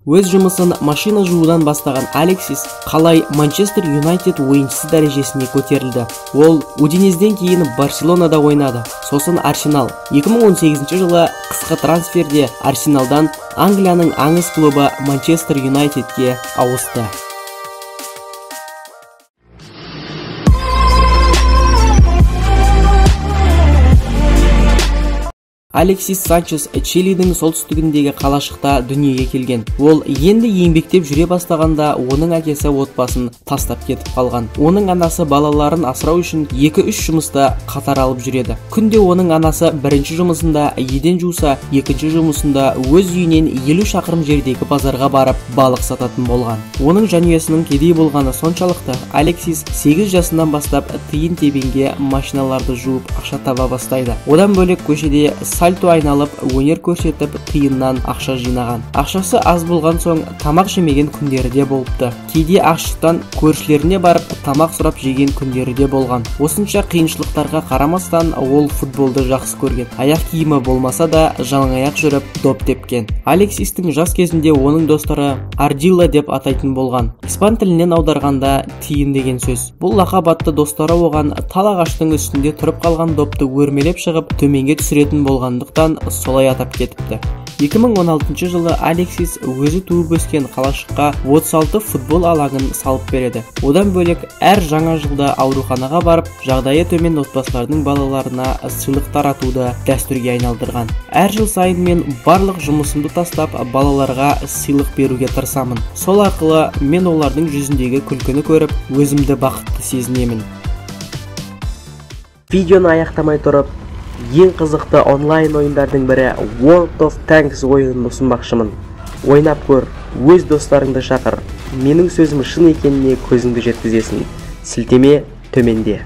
Өз жұмысын машина жуудан бастаған Алексис қалай Манчестер Юнайтед ойыншысы дәрежесіне көтерілді. Ол Удинезден кейін Барселонада ойнады, сосын Арсенал. 2018 жылы қысқы трансферде Арсеналдан Англияның аңыз клубы Манчестер Юнайтедке ауысты. Алексис Санчес Чилидің солтүстігіндегі қалашықта дүниеге келген. Ол енді еңбектеп жүре бастағанда оның әкесі отбасын тастап кетіп қалған. Оның анасы балаларын асырау үшін 2-3 жұмыста қатар алып жүреді. Күнде оның анасы бірінші жұмысында еден жуса, екінші жұмысында өз үйінен 50 шақырым жердегі базарға барып балық сататын болған. Оның жанұясының кедей болғаны соншалықты, Алексис 8 жасынан бастап тиын-тебенге машиналарды жуып ақша таба бастайды. Одан бөлек көшеде сальто айналып өнер көрсетіп тиыннан ақша жинаған. Ақшасы аз болған соң тамақ жемеген күндері де болыпты. Кейде ашықтан көршілеріне барып тамақ сұрап жеген күндері де болған. Осынша қиыншылықтарға қарамастан ол футболды жақсы көрген. Аяқ киімі болмаса да жалаңаяқ жүріп доп тепкен. Алексистің жас кезінде оның достары Ардилла деп атайтын болған. Испан тілінен аударғанда тиын деген сөз. Бұл лақап атты достары оған тал ағаштың үстінде тұрып қалған допты өрмелеп шығып төменге түсіретін болғандықтан солай атап кетіпті. 2016 жылы Алексис өзі туып өскен қалашыққа 36 футбол алаңын салып береді. Одан бөлек әр жаңа жылда ауруханаға барып, жағдайы төмен отбасылардың балаларына сыйлық таратуды дәстүрге айналдырған. Әр жыл сайын мен барлық жұмысымды тастап балаларға сыйлық беруге тырысамын. Сол арқылы мен олардың жүзіндегі күлкіні көріп, өзімді бақытты сезінемін. Видеоны аяқтамай тұрып, ең қызықты онлайн ойындардың бірі World of Tanks ойынын ұсынбақшымын. Ойнап көр, өз достарыңды шақыр. Менің сөзім шын екеніне көзіңді жеткізесің. Сілтеме төменде.